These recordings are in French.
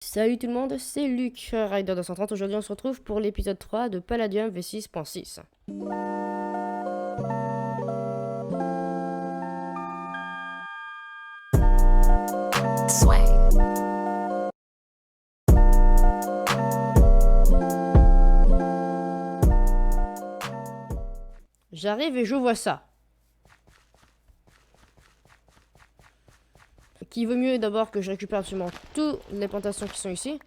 Salut tout le monde, c'est Luc, Rider 230. Aujourd'hui on se retrouve pour l'épisode 3 de Palladium V6.6. J'arrive et je vois ça. Qu'il vaut mieux d'abord que je récupère absolument toutes les plantations qui sont ici.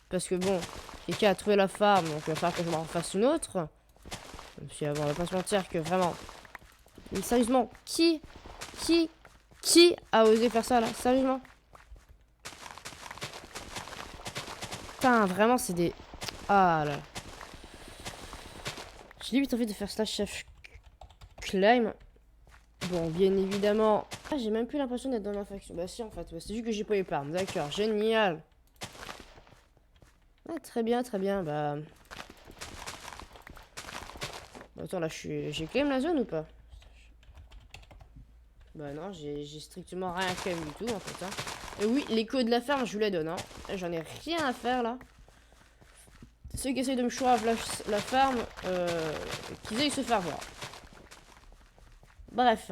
Parce que bon, quelqu'un a trouvé la farm, donc il va falloir que je m'en refasse une autre. Puis on va pas se mentir que vraiment... Mais sérieusement, qui a osé faire ça là? Sérieusement? Putain, vraiment c'est des... Ah là. J'ai limite envie de faire slash chef climb. Bon, bien évidemment... Ah, j'ai même plus l'impression d'être dans ma faction. Bah si, en fait, c'est juste que j'ai pas eu parme. D'accord, génial. Ah, très bien, bah... Attends, là, j'ai claim la zone ou pas? Bah non, j'ai strictement rien claim du tout, en fait. Hein. Et oui, l'écho de la ferme, je vous la donne. Hein. J'en ai rien à faire, là. Ceux qui essayent de me choir la ferme, qu'ils aillent se faire voir. Bref,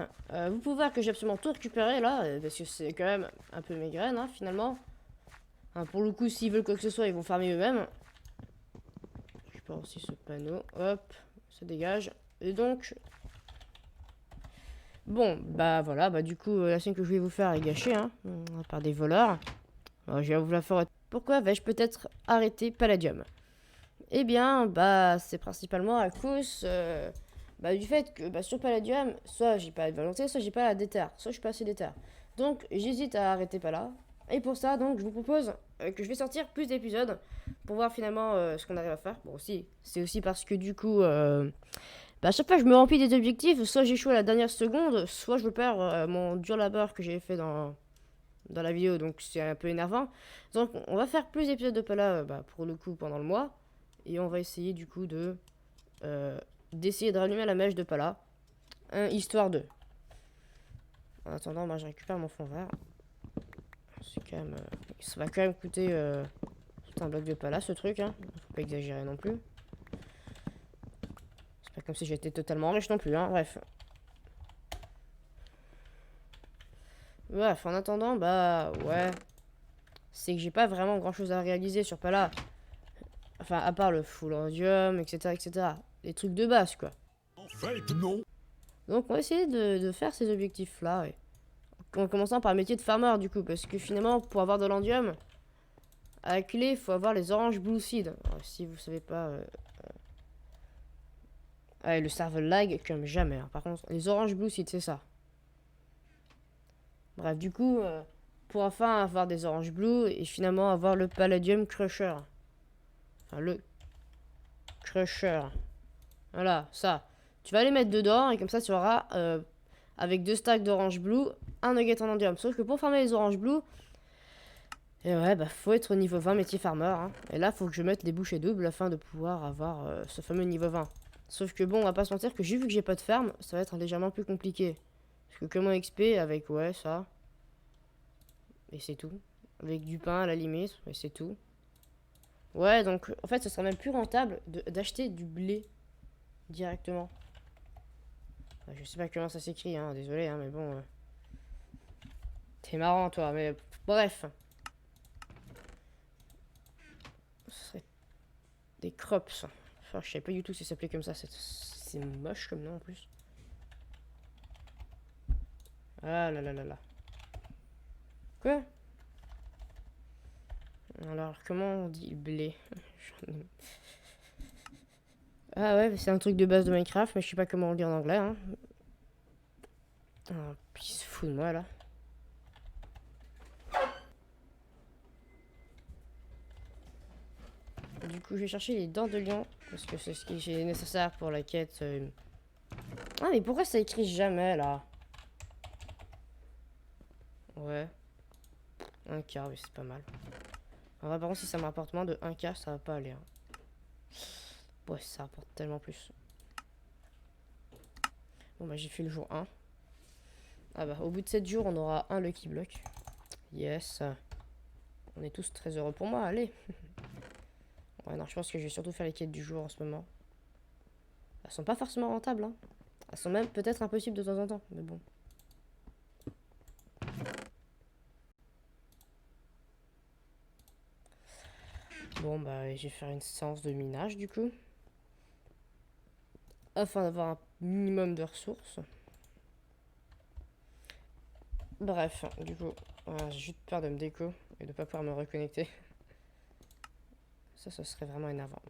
vous pouvez voir que j'ai absolument tout récupéré, là, parce que c'est quand même un peu mes graines, hein, finalement. Hein, pour le coup, s'ils veulent quoi que ce soit, ils vont farmer eux-mêmes. Je récupère aussi ce panneau. Hop, ça dégage. Et donc... Bon, bah voilà, bah du coup, la scène que je voulais vous faire est gâchée, hein, par des voleurs. Alors, je vais vous la faire... Pourquoi vais-je peut-être arrêter Palladium? Eh bien, bah, c'est principalement à cause bah, du fait que bah, sur Palladium, soit j'ai pas de volonté, soit j'ai pas la déter, soit je suis pas assez déter. Donc, j'hésite à arrêter pas là. Et pour ça, donc, je vous propose que je vais sortir plus d'épisodes pour voir finalement ce qu'on arrive à faire. Bon, aussi, c'est aussi parce que du coup, bah, à chaque fois, je me remplis des objectifs, soit j'échoue à la dernière seconde, soit je perds mon dur labeur que j'ai fait dans la vidéo, donc c'est un peu énervant. Donc, on va faire plus d'épisodes de Pala bah, pour le coup pendant le mois. Et on va essayer du coup d'essayer de rallumer la mèche de Pala. Histoire de. En attendant, moi je récupère mon fond vert. C'est quand même. Ça va quand même coûter tout un bloc de Pala ce truc. Hein. Faut pas exagérer non plus. C'est pas comme si j'étais totalement riche non plus. Hein. Bref. Bref, en attendant, bah ouais. C'est que j'ai pas vraiment grand chose à réaliser sur Pala. Enfin, à part le full rhodium, etc., etc. Les trucs de base quoi. En fait, non. Donc on va essayer de faire ces objectifs-là, ouais. En commençant par le métier de farmer, du coup, parce que finalement, pour avoir de l'endium, à la clé, il faut avoir les oranges blue seed. Alors, si vous savez pas... Ah, le serveur lag comme jamais. Hein. Par contre, les oranges blue seed, c'est ça. Bref, du coup, pour enfin avoir des oranges blue, et finalement avoir le palladium crusher. Enfin, le crusher. Voilà, ça. Tu vas les mettre dedans, et comme ça, tu auras, avec 2 stacks d'orange blue, un nugget en endium. Sauf que pour farmer les oranges blue, et ouais, bah faut être au niveau 20 métier farmer. Hein. Et là, faut que je mette des bouchées doubles afin de pouvoir avoir ce fameux niveau 20. Sauf que bon, on va pas se mentir que vu que j'ai pas de ferme, ça va être légèrement plus compliqué. Parce que comment XP avec, ouais, ça. Et c'est tout. Avec du pain à la limite, et c'est tout. Ouais, donc en fait, ce sera même plus rentable d'acheter du blé directement. Enfin, je sais pas comment ça s'écrit, hein, désolé, hein, mais bon. T'es marrant, toi, mais bref. Ce serait des crops. Enfin, je savais pas du tout si ça s'appelait comme ça. C'est moche comme nom en plus. Ah là là là là. Quoi? Alors, comment on dit blé? Ah ouais, c'est un truc de base de Minecraft, mais je sais pas comment on le dit en anglais. Hein. Ah, puis il se fout de moi là. Du coup, je vais chercher les dents de lion, parce que c'est ce qui est nécessaire pour la quête. Ah, mais pourquoi ça écrit jamais là? Ouais. Un quart, oui, c'est pas mal. Alors, par contre, si ça me rapporte moins de 1 quart, ça va pas aller. Hein. Ouais, ça rapporte tellement plus. Bon, bah, j'ai fait le jour 1. Ah bah, au bout de 7 jours, on aura un Lucky Block. Yes. On est tous très heureux pour moi, allez. Ouais, non, je pense que je vais surtout faire les quêtes du jour en ce moment. Elles sont pas forcément rentables, hein. Elles sont même peut-être impossibles de temps en temps, mais bon. Bon, bah, je vais faire une séance de minage, du coup. Afin d'avoir un minimum de ressources. Bref, du coup, voilà, j'ai juste peur de me déco et de pas pouvoir me reconnecter. Ça, ce serait vraiment énervant.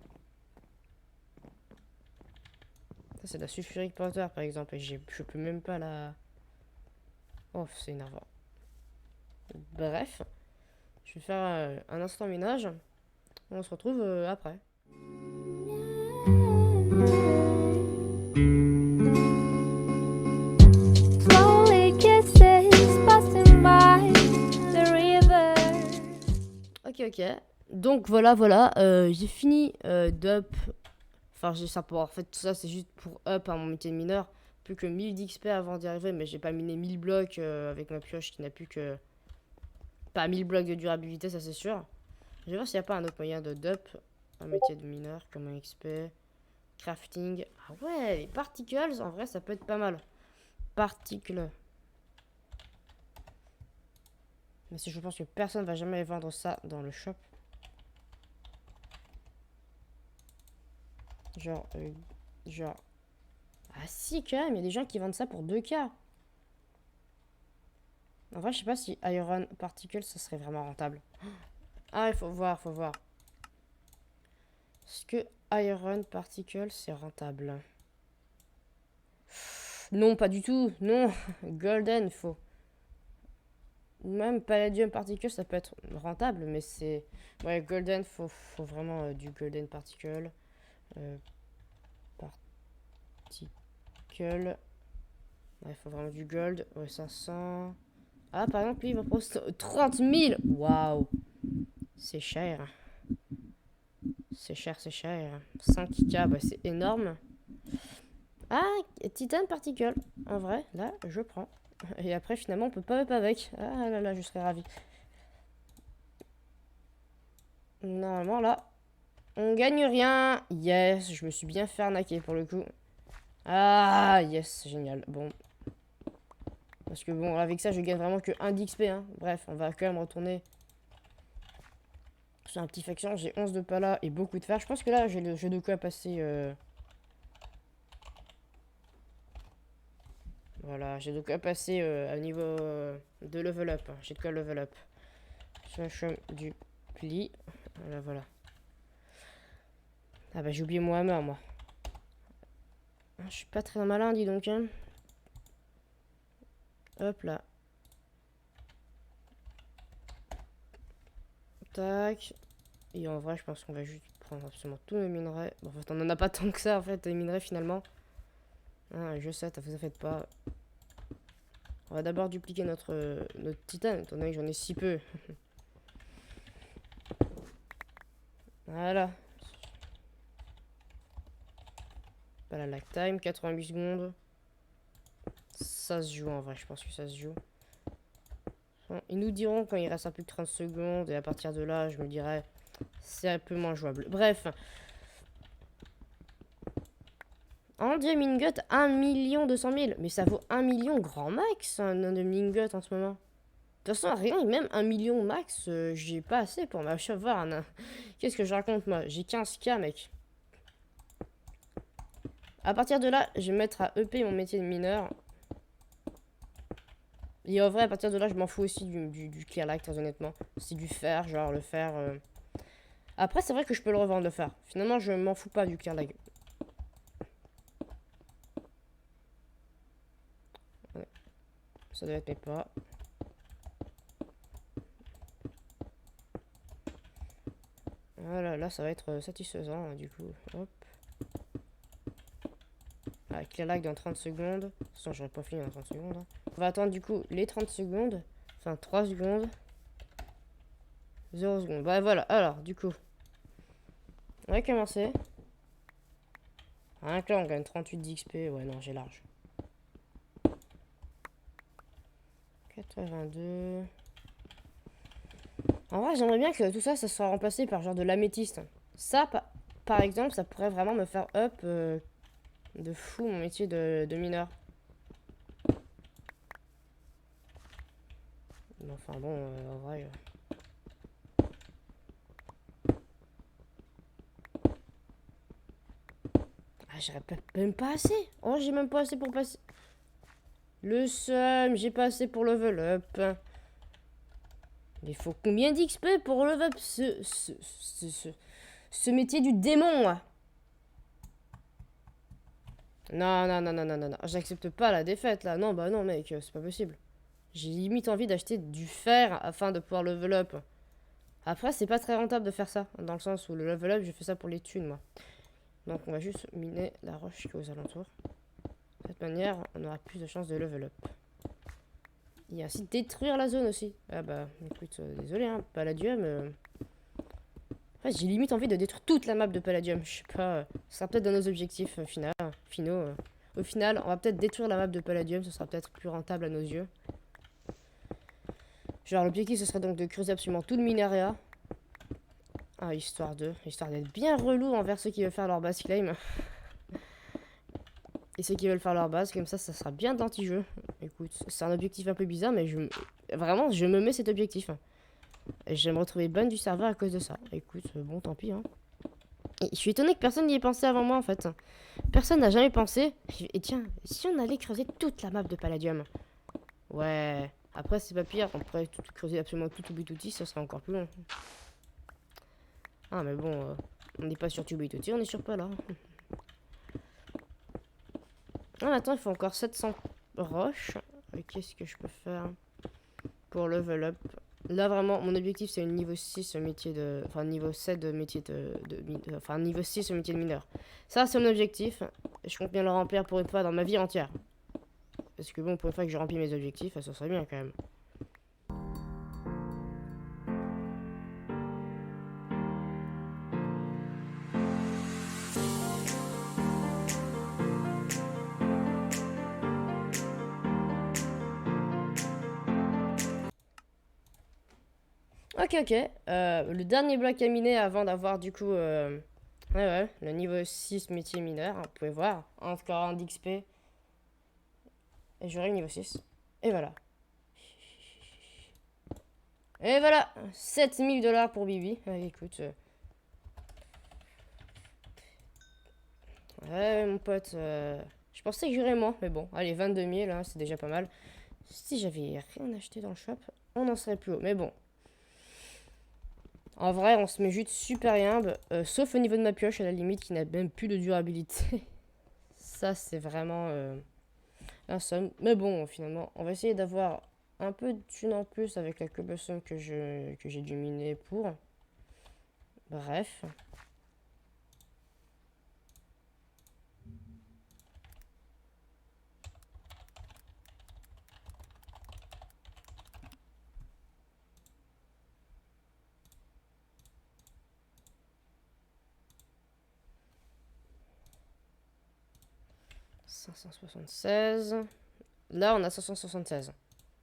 Ça, c'est de la sulfuric powder, par exemple, et je peux même pas la... Oh, c'est énervant. Bref, je vais faire un instant ménage. On se retrouve après. Slowly kisses passing by the river. Ok. Donc voilà. J'ai fini d'up. Enfin, j'ai ça pour. En fait, tout ça, c'est juste pour up à mon métier de mineur. Plus que 1000 d'XP avant d'y arriver, mais j'ai pas miné 1000 blocs avec ma pioche qui n'a plus que. Pas 1000 blocs de durabilité, ça c'est sûr. Je vais voir s'il n'y a pas un autre moyen de dup un métier de mineur, comme un XP. Crafting. Ah ouais, les particles, en vrai, ça peut être pas mal. Particles. Mais si je pense que personne va jamais vendre ça dans le shop. Genre. Ah si, quand même, il y a des gens qui vendent ça pour 2K. En vrai, je sais pas si Iron Particle, ça serait vraiment rentable. Ah, il faut voir. Est-ce que Iron Particle, c'est rentable? Non, pas du tout. Non, Golden, faut. Ou même Palladium Particle, ça peut être rentable, mais c'est... Ouais, Golden, faut vraiment du Golden Particle. Particle... Ouais, faut vraiment du Gold. Ouais, 500... Ah, par exemple, lui, il va proposer 30 000. Waouh. C'est cher. C'est cher. 5K, bah, c'est énorme. Ah, Titan Particle. En vrai, là, je prends. Et après, finalement, on peut pas up avec. Ah là là, je serais ravi. Normalement, là, on gagne rien. Yes, je me suis bien fait arnaquer pour le coup. Ah, yes, génial. Bon. Parce que bon, avec ça, je gagne vraiment que 1 d'XP. Hein. Bref, on va quand même retourner sur un petit faction. J'ai 11 de pala et beaucoup de fer. Je pense que là, j'ai de quoi passer... Voilà, j'ai de quoi passer à niveau de level up. Hein. J'ai de quoi level up. Cherche du pli. Voilà. Ah bah j'ai oublié mon hammer, moi. Je suis pas très malin, dis donc. Hein. Hop là. Tac. Et en vrai, je pense qu'on va juste prendre absolument tous nos minerais. Bon, en fait, on en a pas tant que ça, en fait, les minerais, finalement. Ah, je sais, vous en faites pas. On va d'abord dupliquer notre titane, étant donné que j'en ai si peu. Voilà. Pas la lag time, 88 secondes. Ça se joue en vrai, je pense que ça se joue. Ils nous diront quand il reste un plus de 30 secondes, et à partir de là, je me dirais, c'est un peu moins jouable. Bref. Andium Ingot, 1 200 000. Mais ça vaut 1 million grand max, un Andium Ingot en ce moment. De toute façon, rien, même 1 million max, j'ai pas assez pour m'achevoir un... Qu'est-ce que je raconte, moi? J'ai 15K, mec. À partir de là, je vais mettre à EP mon métier de mineur. Et en vrai, à partir de là, je m'en fous aussi du clear light, très honnêtement. C'est du fer, genre le fer... Après, c'est vrai que je peux le revendre, le fer. Finalement, je m'en fous pas du clear light. Ouais. Ça doit être mes pas. Voilà, là, ça va être satisfaisant, hein, du coup. Hop. Ah, clear light dans 30 secondes. De toute façon, j'aurais pas fini dans 30 secondes. Hein. On va attendre, du coup, les 30 secondes. Enfin, 3 secondes. 0 secondes. Bah, voilà. Alors, du coup... On va commencer. Rien que là, on gagne 38 d'XP. Ouais, non, j'ai large. 82. En vrai, j'aimerais bien que tout ça, ça soit remplacé par genre de l'améthyste. Ça, par exemple, ça pourrait vraiment me faire up de fou mon métier de mineur. Mais enfin bon, en vrai... Ah, j'aurais même pas assez. Oh, j'ai même pas assez pour passer... Le seum, j'ai pas assez pour level up. Il faut combien d'XP pour level up ce métier du démon, là? Non, non, non, non, non, non, non. J'accepte pas la défaite, là. Non, bah non, mec, c'est pas possible. J'ai limite envie d'acheter du fer afin de pouvoir level up. Après, c'est pas très rentable de faire ça, dans le sens où le level up, je fais ça pour les thunes, moi. Donc, on va juste miner la roche qui est aux alentours. De cette manière, on aura plus de chances de level up. Il y a aussi détruire la zone aussi. Ah bah, écoute, désolé, hein, Palladium. En fait, j'ai limite envie de détruire toute la map de Palladium. Je sais pas, ce sera peut-être dans nos objectifs finaux. Au final, on va peut-être détruire la map de Palladium, ce sera peut-être plus rentable à nos yeux. Genre, l'objectif, ce serait donc de creuser absolument tout le minerai. Ah, histoire d'être bien relou envers ceux qui veulent faire leur base claim. Et ceux qui veulent faire leur base, comme ça sera bien d'anti-jeu. Écoute, c'est un objectif un peu bizarre, mais vraiment, je me mets cet objectif. Et je vais me retrouver ban du serveur à cause de ça. Écoute, bon, tant pis, hein. Et je suis étonnée que personne n'y ait pensé avant moi, en fait. Personne n'a jamais pensé. Et tiens, si on allait creuser toute la map de Palladium? Ouais. Après, c'est pas pire. On pourrait creuser absolument tout Tubituti, ça serait encore plus long. Ah, mais bon, on n'est pas sur Tubituti, on est sur Pala. Ah, maintenant, il faut encore 700 roches. Et qu'est-ce que je peux faire pour level up? Là, vraiment, mon objectif, c'est une niveau 6 métier de... Enfin, niveau 7 de métier enfin, niveau 6 au métier de mineur. Ça, c'est mon objectif. Et je compte bien le remplir pour une fois dans ma vie entière. Parce que bon, pour une fois que je remplis mes objectifs, ça serait bien quand même. Ok, ok. Le dernier bloc à miner avant d'avoir du coup... ouais, le niveau 6 métier mineur. Hein, vous pouvez voir. Encore un d'XP. Et j'aurai le niveau 6. Et voilà. Et voilà. 7000 $ pour Bibi. Écoute. Ouais, mon pote. Je pensais que j'aurais moins. Mais bon, allez, 22 000, hein, c'est déjà pas mal. Si j'avais rien acheté dans le shop, on en serait plus haut. Mais bon. En vrai, on se met juste super humble, sauf au niveau de ma pioche, à la limite, qui n'a même plus de durabilité. Ça, c'est vraiment un somme. Mais bon, finalement, on va essayer d'avoir un peu de thune en plus avec la cobblestone que j'ai dû miner pour. Bref. « 576. Là, on a 576.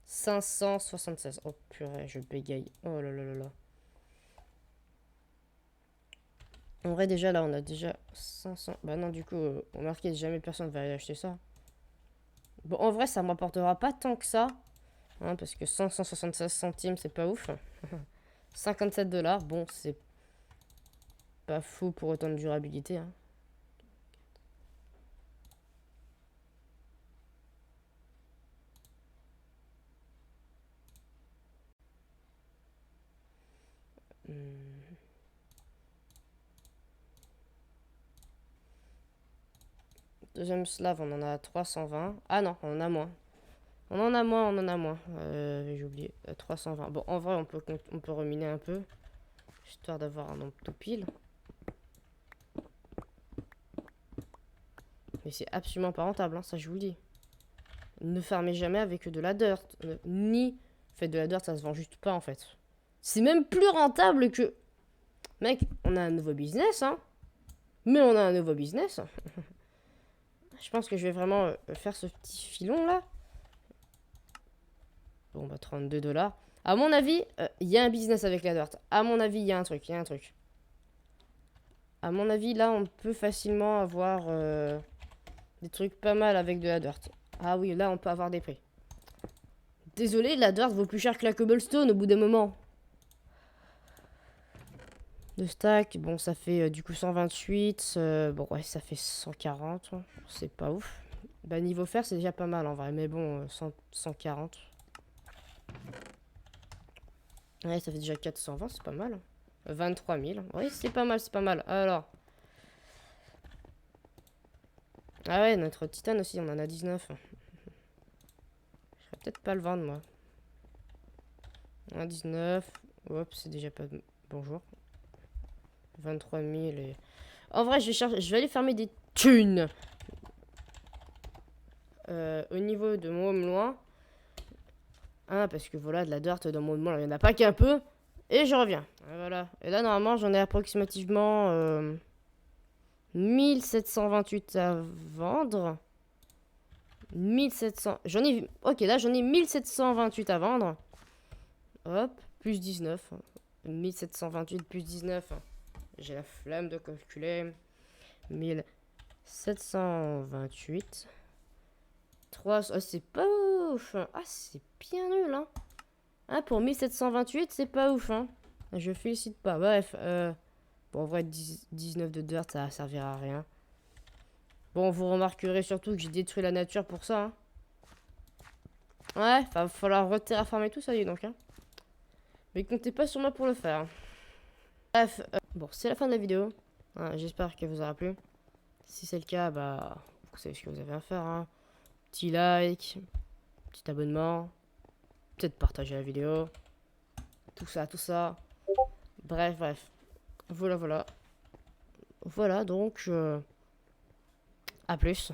576. Oh purée, je bégaye. Oh là là là là. En vrai, déjà, là, on a déjà 500. Bah non, du coup, remarquez, jamais personne va aller acheter ça. Bon, en vrai, ça m'apportera pas tant que ça. Hein, parce que 176 centimes, c'est pas ouf. 57 $. Bon, c'est pas fou pour autant de durabilité. Hein. Deuxième slave, on en a 320. Ah non, on en a moins. On en a moins. J'ai oublié. 320. Bon, en vrai, on peut reminer un peu. Histoire d'avoir un nombre tout pile. Mais c'est absolument pas rentable, hein, ça je vous le dis. Ne farmez jamais avec de la dirt. Ni faites de la dirt, ça se vend juste pas en fait. C'est même plus rentable que... Mec, on a un nouveau business, hein. Mais on a un nouveau business. Je pense que je vais vraiment faire ce petit filon là. Bon bah 32 $. À mon avis, il y a un business avec la dirt. À mon avis, il y a un truc, À mon avis, là, on peut facilement avoir des trucs pas mal avec de la dirt. Ah oui, là, on peut avoir des prix. Désolé, la dirt vaut plus cher que la cobblestone au bout d'un moment. De stack, bon, ça fait du coup 128. Bon, ouais, ça fait 140. C'est pas ouf. Bah, niveau fer, c'est déjà pas mal en vrai. Mais bon, 140. Ouais, ça fait déjà 420, c'est pas mal. 23 000. Oui, c'est pas mal, c'est pas mal. Alors. Ah ouais, notre titane aussi, on en a 19. Je vais peut-être pas le vendre, moi. On a 19. Hop, c'est déjà pas... Bonjour. 23 000 et... En vrai, je vais aller fermer des thunes. Au niveau de mon loin. Ah, parce que voilà, de la dirt dans mon monde, il n'y en a pas qu'un peu. Et je reviens. Et voilà. Et là, normalement, j'en ai approximativement 1728 à vendre. 1700. J'en ai. Ok, là, j'en ai 1728 à vendre. Hop, plus 19. 1728 plus 19. J'ai la flemme de calculer. 1728. 3. Oh, c'est pas ouf. Ah, c'est bien nul, hein. Ah, pour 1728, c'est pas ouf, hein. Je félicite pas. Bref, bon, en vrai, 19 de dirt, ça servira à rien. Bon, vous remarquerez surtout que j'ai détruit la nature pour ça, hein. Ouais, va falloir reterraformer tout ça, dis donc, hein. Mais comptez pas sur moi pour le faire. Bref, bon, c'est la fin de la vidéo. Hein, j'espère qu'elle vous aura plu. Si c'est le cas, bah, vous savez ce que vous avez à faire, hein. Petit like, petit abonnement, peut-être partager la vidéo, tout ça, tout ça. Bref, bref. Voilà, voilà. Voilà, donc, à plus.